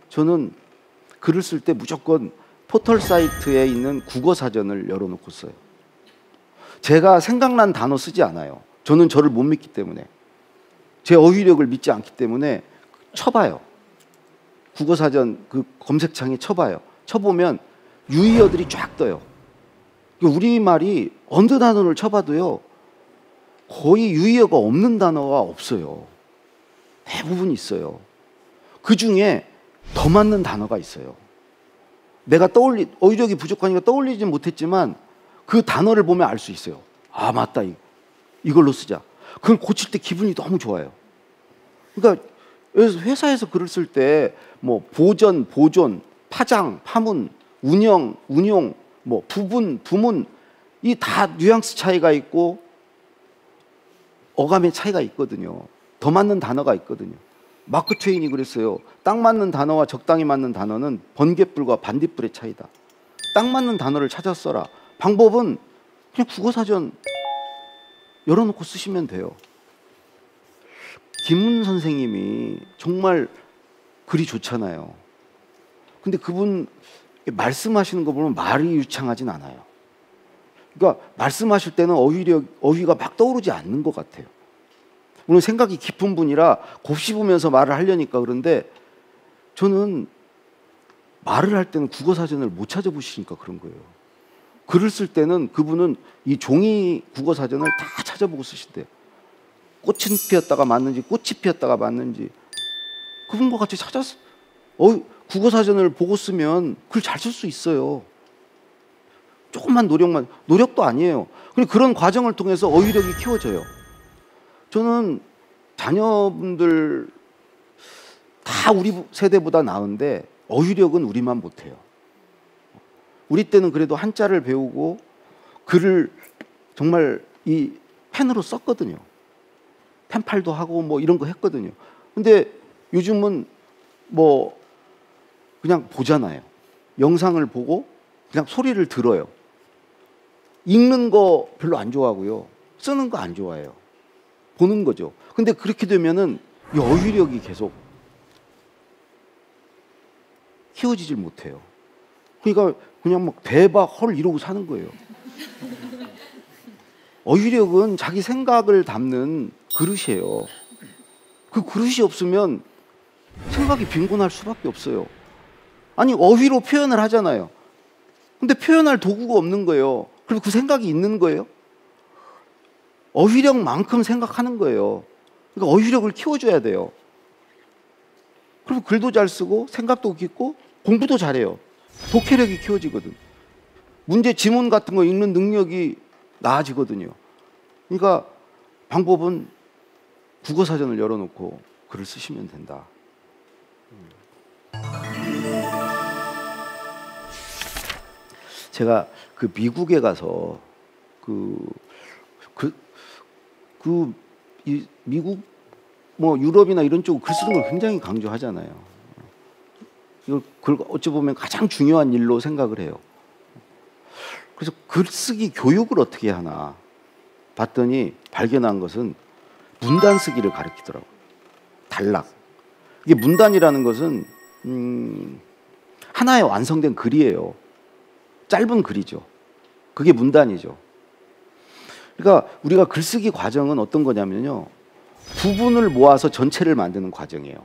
저는 글을 쓸 때 무조건 포털 사이트에 있는 국어 사전을 열어놓고 써요. 제가 생각난 단어 쓰지 않아요. 저는 저를 못 믿기 때문에. 제 어휘력을 믿지 않기 때문에 쳐봐요. 국어 사전 그 검색창에 쳐봐요. 쳐보면 유의어들이 쫙 떠요. 우리말이 어느 단어를 쳐봐도요, 거의 유의어가 없는 단어가 없어요. 대부분 있어요. 그 중에 더 맞는 단어가 있어요. 내가 어휘력이 부족하니까 떠올리진 못했지만 그 단어를 보면 알 수 있어요. 아, 맞다. 이걸로 쓰자. 그걸 고칠 때 기분이 너무 좋아요. 그러니까 회사에서 글을 쓸 때 뭐 보전, 보존, 파장, 파문, 운영, 운용, 뭐 부분, 부문, 이 다 뉘앙스 차이가 있고 어감의 차이가 있거든요. 더 맞는 단어가 있거든요. 마크 트웨인이 그랬어요. 딱 맞는 단어와 적당히 맞는 단어는 번갯불과 반딧불의 차이다. 딱 맞는 단어를 찾아 써라. 방법은 그냥 국어사전 열어놓고 쓰시면 돼요. 김훈 선생님이 정말 글이 좋잖아요. 근데 그분 말씀하시는 거 보면 말이 유창하진 않아요. 그러니까 말씀하실 때는 어휘가 막 떠오르지 않는 것 같아요. 물론 생각이 깊은 분이라 곱씹으면서 말을 하려니까 그런데 저는 말을 할 때는 국어사전을 못 찾아보시니까 그런 거예요. 글을 쓸 때는 그분은 이 종이 국어사전을 다 찾아보고 쓰신대요. 꽃은 피었다가 맞는지 꽃이 피었다가 맞는지 그분과 같이 찾아서 국어사전을 보고 쓰면 글 잘 쓸 수 있어요. 조금만 노력도 아니에요. 그런 과정을 통해서 어휘력이 키워져요. 저는 자녀분들 다 우리 세대보다 나은데 어휘력은 우리만 못해요. 우리 때는 그래도 한자를 배우고 글을 정말 이 펜으로 썼거든요. 펜팔도 하고 뭐 이런 거 했거든요. 근데 요즘은 뭐 그냥 보잖아요. 영상을 보고 그냥 소리를 들어요. 읽는 거 별로 안 좋아하고요. 쓰는 거 안 좋아해요. 보는 거죠. 근데 그렇게 되면은 이 어휘력이 계속 키워지질 못해요. 그러니까 그냥 막 대박 헐 이러고 사는 거예요. 어휘력은 자기 생각을 담는 그릇이에요. 그 그릇이 없으면 생각이 빈곤할 수밖에 없어요. 아니 어휘로 표현을 하잖아요. 근데 표현할 도구가 없는 거예요. 그리고 그 생각이 있는 거예요. 어휘력만큼 생각하는 거예요. 그러니까 어휘력을 키워줘야 돼요. 그리고 글도 잘 쓰고 생각도 깊고 공부도 잘해요. 독해력이 키워지거든. 문제 지문 같은 거 읽는 능력이 나아지거든요. 그러니까 방법은 국어사전을 열어놓고 글을 쓰시면 된다. 제가 그 미국에 가서 미국 뭐 유럽이나 이런 쪽 글 쓰는 걸 굉장히 강조하잖아요. 이걸 어찌 보면 가장 중요한 일로 생각을 해요. 그래서 글쓰기 교육을 어떻게 하나 봤더니 발견한 것은 문단 쓰기를 가르치더라고요. 단락. 이게 문단이라는 것은 하나의 완성된 글이에요. 짧은 글이죠. 그게 문단이죠. 그러니까 우리가 글쓰기 과정은 어떤 거냐면요. 부분을 모아서 전체를 만드는 과정이에요.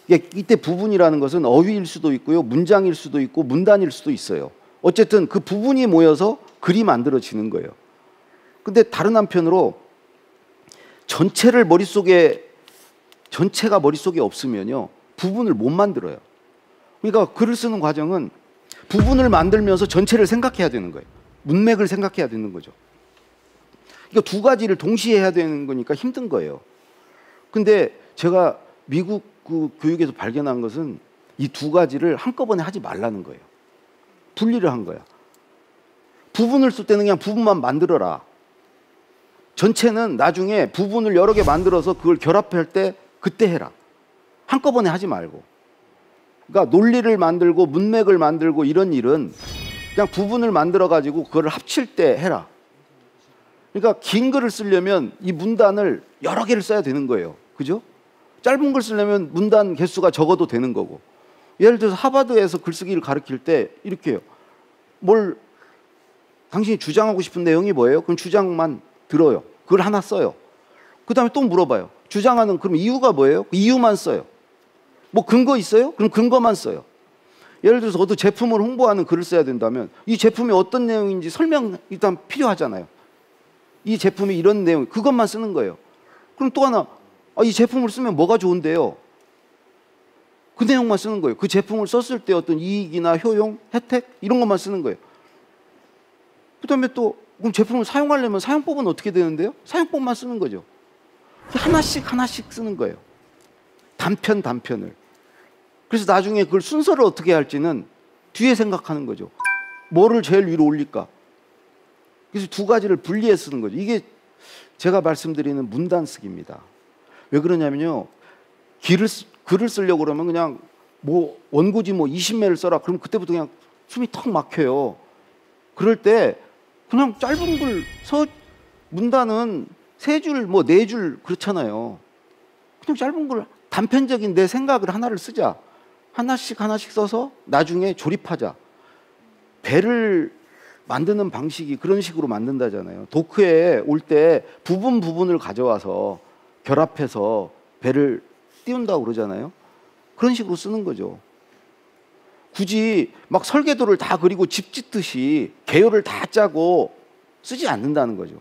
이때 부분이라는 것은 어휘일 수도 있고요. 문장일 수도 있고 문단일 수도 있어요. 어쨌든 그 부분이 모여서 글이 만들어지는 거예요. 근데 다른 한편으로 전체가 머릿속에 없으면요. 부분을 못 만들어요. 그러니까 글을 쓰는 과정은 부분을 만들면서 전체를 생각해야 되는 거예요. 문맥을 생각해야 되는 거죠. 그러니까 두 가지를 동시에 해야 되는 거니까 힘든 거예요. 근데 제가 미국 그 교육에서 발견한 것은 이 두 가지를 한꺼번에 하지 말라는 거예요. 분리를 한 거야. 부분을 쓸 때는 그냥 부분만 만들어라. 전체는 나중에 부분을 여러 개 만들어서 그걸 결합할 때 그때 해라. 한꺼번에 하지 말고. 그러니까 논리를 만들고 문맥을 만들고 이런 일은 그냥 부분을 만들어 가지고 그걸 합칠 때 해라. 그러니까 긴 글을 쓰려면 이 문단을 여러 개를 써야 되는 거예요. 그죠? 짧은 글 쓰려면 문단 개수가 적어도 되는 거고. 예를 들어서 하버드에서 글쓰기를 가르칠 때 이렇게 해요. 당신이 주장하고 싶은 내용이 뭐예요? 그럼 주장만 들어요. 그걸 하나 써요. 그 다음에 또 물어봐요. 주장하는 그럼 이유가 뭐예요? 그 이유만 써요. 뭐 근거 있어요? 그럼 근거만 써요. 예를 들어서 어떤 제품을 홍보하는 글을 써야 된다면 이 제품이 어떤 내용인지 설명 일단 필요하잖아요. 이 제품이 이런 내용, 그것만 쓰는 거예요. 그럼 또 하나, 이 제품을 쓰면 뭐가 좋은데요? 그 내용만 쓰는 거예요. 그 제품을 썼을 때 어떤 이익이나 효용, 혜택 이런 것만 쓰는 거예요. 그 다음에 또 그럼 제품을 사용하려면 사용법은 어떻게 되는데요? 사용법만 쓰는 거죠. 하나씩 쓰는 거예요. 단편을. 그래서 나중에 그걸 순서를 어떻게 할지는 뒤에 생각하는 거죠. 뭐를 제일 위로 올릴까? 그래서 두 가지를 분리해 쓰는 거죠. 이게 제가 말씀드리는 문단 쓰기입니다. 왜 그러냐면요. 글을 쓰려고 그러면 그냥 뭐 원고지 20매를 써라. 그럼 그때부터 그냥 숨이 턱 막혀요. 그럴 때 그냥 짧은 글 문단은 3줄, 4줄 그렇잖아요. 그냥 짧은 글 단편적인 내 생각을 하나를 쓰자. 하나씩 써서 나중에 조립하자. 배를 만드는 방식이 그런 식으로 만든다잖아요. 도크에 올 때 부분을 가져와서 결합해서 배를 띄운다고 그러잖아요. 그런 식으로 쓰는 거죠. 굳이 막 설계도를 다 그리고 집 짓듯이 개요를 다 짜고 쓰지 않는다는 거죠.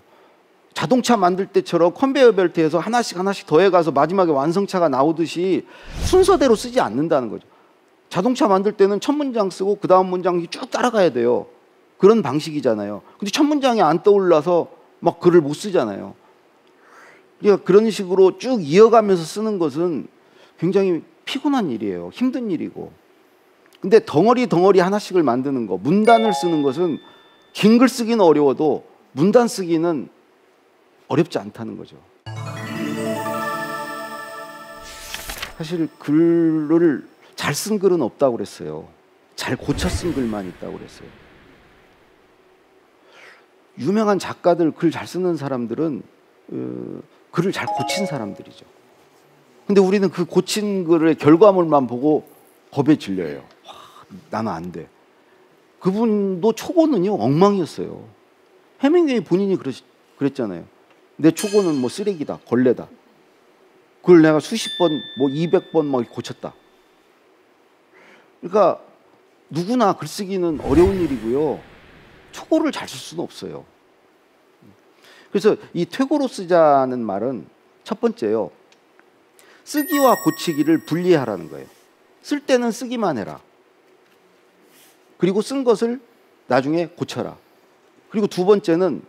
자동차 만들 때처럼 컨베이어 벨트에서 하나씩 더해가서 마지막에 완성차가 나오듯이 순서대로 쓰지 않는다는 거죠. 자동차 만들 때는 첫 문장 쓰고 그 다음 문장이 쭉 따라가야 돼요. 그런 방식이잖아요. 근데 첫 문장이 안 떠올라서 막 글을 못 쓰잖아요. 그러니까 그런 식으로 쭉 이어가면서 쓰는 것은 굉장히 피곤한 일이에요. 힘든 일이고. 근데 덩어리 하나씩을 만드는 거, 문단을 쓰는 것은 긴 글 쓰기는 어려워도 문단 쓰기는 어렵지 않다는 거죠. 사실 글을 잘 쓴 글은 없다고 그랬어요. 잘 고쳐 쓴 글만 있다고 그랬어요. 유명한 작가들, 글 잘 쓰는 사람들은 글을 잘 고친 사람들이죠. 근데 우리는 그 고친 글의 결과물만 보고 겁에 질려요. 와, 나는 안 돼. 그분도 초고는요 엉망이었어요. 해밍웨이 본인이 그랬잖아요. 내 초고는 쓰레기다, 걸레다. 그걸 내가 수십 번, 200번 고쳤다. 그러니까 누구나 글쓰기는 어려운 일이고요. 초고를 잘 쓸 수는 없어요. 그래서 이 퇴고로 쓰자는 말은 첫 번째요. 쓰기와 고치기를 분리하라는 거예요. 쓸 때는 쓰기만 해라. 그리고 쓴 것을 나중에 고쳐라. 그리고 두 번째는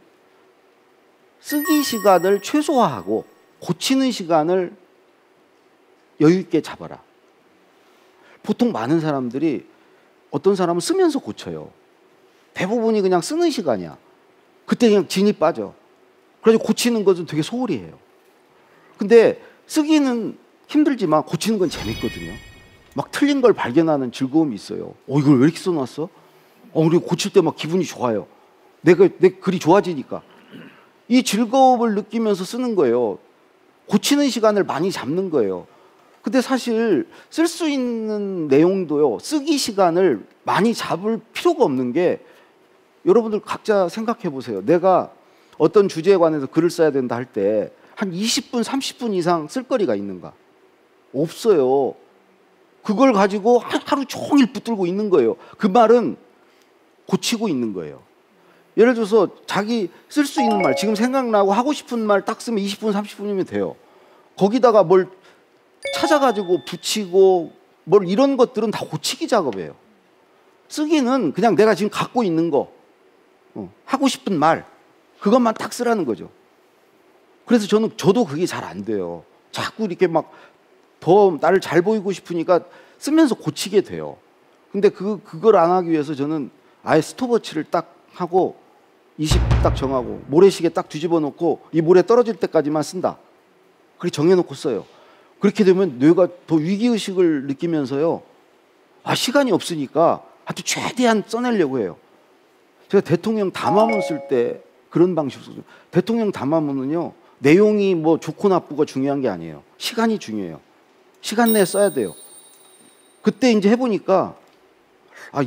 쓰기 시간을 최소화하고 고치는 시간을 여유 있게 잡아라. 보통 많은 사람들이 어떤 사람은 쓰면서 고쳐요. 대부분이 그냥 쓰는 시간이야. 그때 그냥 진이 빠져. 그래서 고치는 것은 되게 소홀히 해요. 근데 쓰기는 힘들지만 고치는 건 재밌거든요. 막 틀린 걸 발견하는 즐거움이 있어요. 이걸 왜 이렇게 써놨어? 그리고 고칠 때 막 기분이 좋아요. 내 글이 좋아지니까. 이 즐거움을 느끼면서 쓰는 거예요. 고치는 시간을 많이 잡는 거예요. 근데 사실 쓸 수 있는 내용도요, 쓰기 시간을 많이 잡을 필요가 없는 게, 여러분들 각자 생각해 보세요. 내가 어떤 주제에 관해서 글을 써야 된다 할 때 한 20분, 30분 이상 쓸 거리가 있는가? 없어요. 그걸 가지고 하루 종일 붙들고 있는 거예요. 그 말은 고치고 있는 거예요. 예를 들어서 자기 쓸 수 있는 말, 지금 생각나고 하고 싶은 말 딱 쓰면 20분, 30분이면 돼요. 거기다가 뭘 찾아가지고 붙이고 뭘 이런 것들은 다 고치기 작업이에요. 쓰기는 그냥 내가 지금 갖고 있는 거, 하고 싶은 말, 그것만 딱 쓰라는 거죠. 그래서 저도 그게 잘 안 돼요. 자꾸 이렇게 막 더 나를 잘 보이고 싶으니까 쓰면서 고치게 돼요. 근데 그걸 안 하기 위해서 저는 아예 스톱워치를 딱 하고 20 딱 정하고 모래시계 딱 뒤집어 놓고 이 모래 떨어질 때까지만 쓴다. 그렇게 정해놓고 써요. 그렇게 되면 뇌가 더 위기의식을 느끼면서요, 시간이 없으니까 하여튼 최대한 써내려고 해요. 제가 대통령 담화문 쓸 때 그런 방식으로 써요. 대통령 담화문은요, 내용이 뭐 좋고 나쁘고 중요한 게 아니에요. 시간이 중요해요. 시간 내에 써야 돼요. 그때 이제 해보니까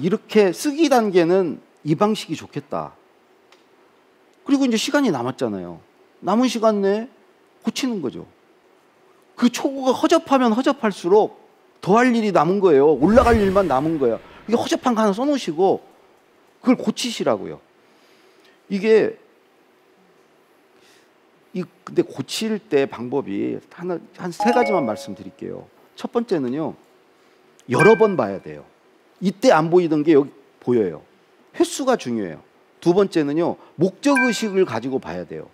이렇게 쓰기 단계는 이 방식이 좋겠다. 그리고 이제 시간이 남았잖아요. 남은 시간 내에 고치는 거죠. 그 초고가 허접하면 허접할수록 더 할 일이 남은 거예요. 올라갈 일만 남은 거예요. 이게 허접한 거 하나 써놓으시고 그걸 고치시라고요. 이게 근데 고칠 때 방법이 한 세 가지만 말씀드릴게요. 첫 번째는요, 여러 번 봐야 돼요. 이때 안 보이던 게 여기 보여요. 횟수가 중요해요. 두 번째는요, 목적의식을 가지고 봐야 돼요.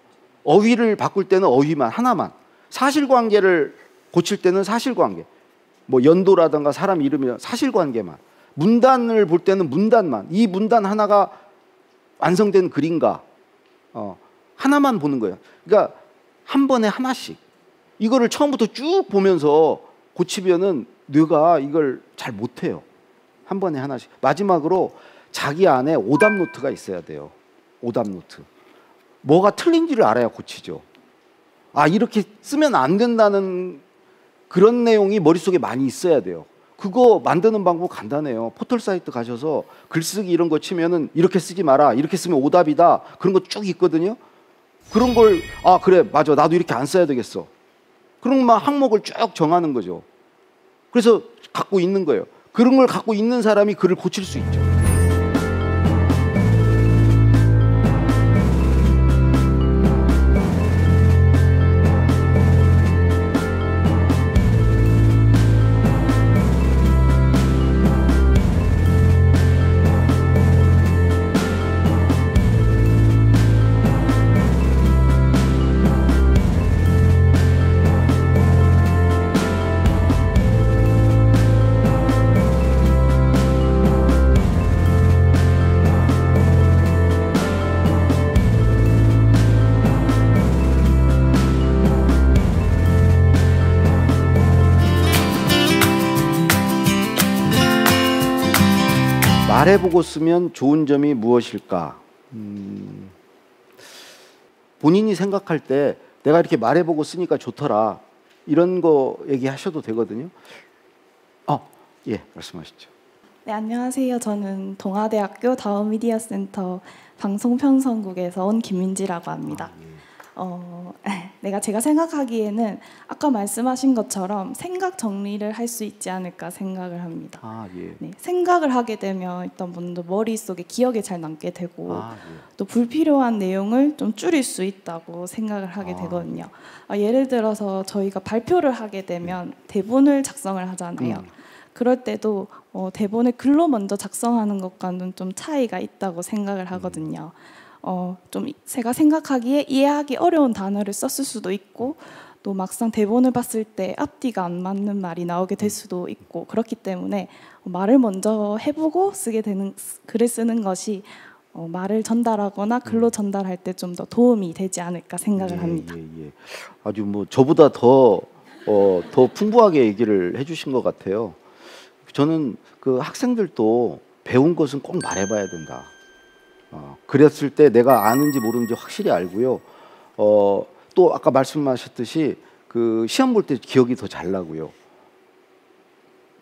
어휘를 바꿀 때는 어휘만 하나만, 사실관계를 고칠 때는 사실관계, 뭐 연도라든가 사람 이름이나 사실관계만, 문단을 볼 때는 문단만, 이 문단 하나가 완성된 글인가, 하나만 보는 거예요. 그러니까 한 번에 하나씩. 이거를 처음부터 쭉 보면서 고치면은 뇌가 이걸 잘 못해요. 한 번에 하나씩. 마지막으로 자기 안에 오답 노트가 있어야 돼요. 오답 노트. 뭐가 틀린지를 알아야 고치죠. 이렇게 쓰면 안 된다는 그런 내용이 머릿속에 많이 있어야 돼요. 그거 만드는 방법 간단해요. 포털 사이트 가셔서 글쓰기 이런 거 치면은 이렇게 쓰지 마라, 이렇게 쓰면 오답이다, 그런 거 쭉 있거든요. 그런 걸 그래, 맞아, 나도 이렇게 안 써야 되겠어. 그런 막 항목을 쭉 정하는 거죠. 그래서 갖고 있는 거예요. 그런 걸 갖고 있는 사람이 글을 고칠 수 있죠. 말해보고 쓰면 좋은 점이 무엇일까? 본인이 생각할 때 내가 이렇게 말해보고 쓰니까 좋더라, 이런 거 얘기하셔도 되거든요. 예, 말씀하시죠. 네, 안녕하세요. 저는 동아대학교 다우미디어센터 방송편성국에서 온 김민지라고 합니다. 제가 생각하기에는 아까 말씀하신 것처럼 생각 정리를 할 수 있지 않을까 생각을 합니다. 예. 네, 생각을 하게 되면 일단 먼저 머릿속에 기억에 잘 남게 되고, 예. 또 불필요한 내용을 좀 줄일 수 있다고 생각을 하게 되거든요. 예를 들어서 저희가 발표를 하게 되면 대본을 작성을 하잖아요. 그럴 때도 대본을 글로 먼저 작성하는 것과는 좀 차이가 있다고 생각을 하거든요. 좀 제가 생각하기에 이해하기 어려운 단어를 썼을 수도 있고, 또 막상 대본을 봤을 때 앞뒤가 안 맞는 말이 나오게 될 수도 있고, 그렇기 때문에 말을 먼저 해보고 글을 쓰는 것이 말을 전달하거나 글로 전달할 때 좀 더 도움이 되지 않을까 생각을 합니다. 아주 뭐 저보다 더 풍부하게 얘기를 해주신 것 같아요. 저는 그 학생들도 배운 것은 꼭 말해봐야 된다. 그랬을 때 내가 아는지 모르는지 확실히 알고요. 또 아까 말씀하셨듯이 그 시험 볼 때 기억이 더 잘 나고요.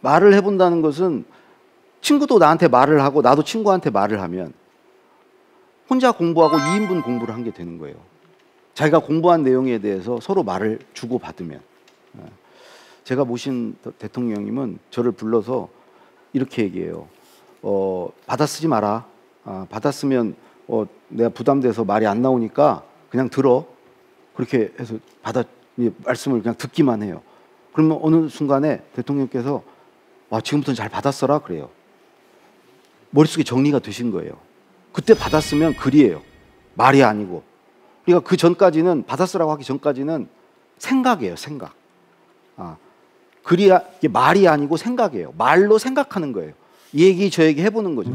말을 해본다는 것은 친구도 나한테 말을 하고 나도 친구한테 말을 하면 혼자 공부하고 2인분 공부를 한 게 되는 거예요. 자기가 공부한 내용에 대해서 서로 말을 주고받으면. 제가 모신 대통령님은 저를 불러서 이렇게 얘기해요. 받아 쓰지 마라. 받아 쓰면 내가 부담돼서 말이 안 나오니까 그냥 들어. 그렇게 해서 말씀을 그냥 듣기만 해요. 그러면 어느 순간에 대통령께서 지금부터는 잘 받았어라 그래요. 머릿속에 정리가 되신 거예요. 그때 받았으면 글이에요. 말이 아니고. 그러니까 그 전까지는 받았으라고 하기 전까지는 생각이에요. 생각. 글이 말이 아니고 생각이에요. 말로 생각하는 거예요. 이 얘기 저 얘기 해보는 거죠.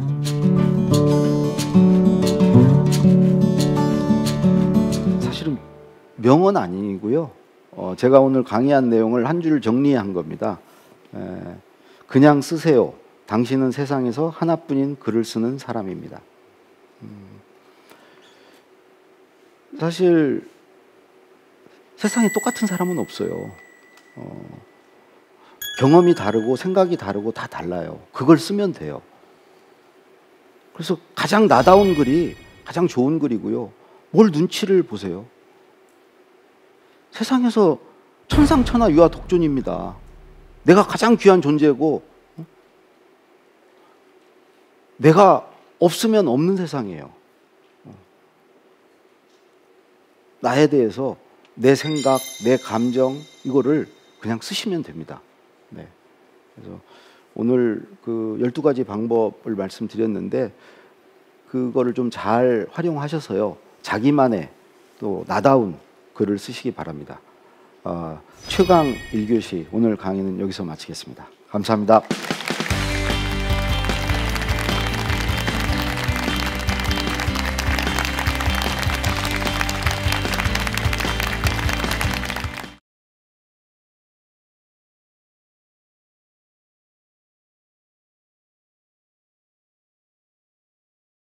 사실은 명언 아니고요. 제가 오늘 강의한 내용을 한 줄 정리한 겁니다. 그냥 쓰세요. 당신은 세상에서 하나뿐인 글을 쓰는 사람입니다. 사실 세상에 똑같은 사람은 없어요. 경험이 다르고 생각이 다르고 다 달라요. 그걸 쓰면 돼요. 그래서 가장 나다운 글이 가장 좋은 글이고요. 뭘 눈치를 보세요. 세상에서 천상천하 유아 독존입니다. 내가 가장 귀한 존재고 내가 없으면 없는 세상이에요. 나에 대해서 내 생각, 내 감정 이거를 그냥 쓰시면 됩니다. 네. 그래서 오늘 그 12가지 방법을 말씀드렸는데 그거를 좀 잘 활용하셔서요. 자기만의 또 나다운 글을 쓰시기 바랍니다. 최강 1교시 오늘 강의는 여기서 마치겠습니다. 감사합니다.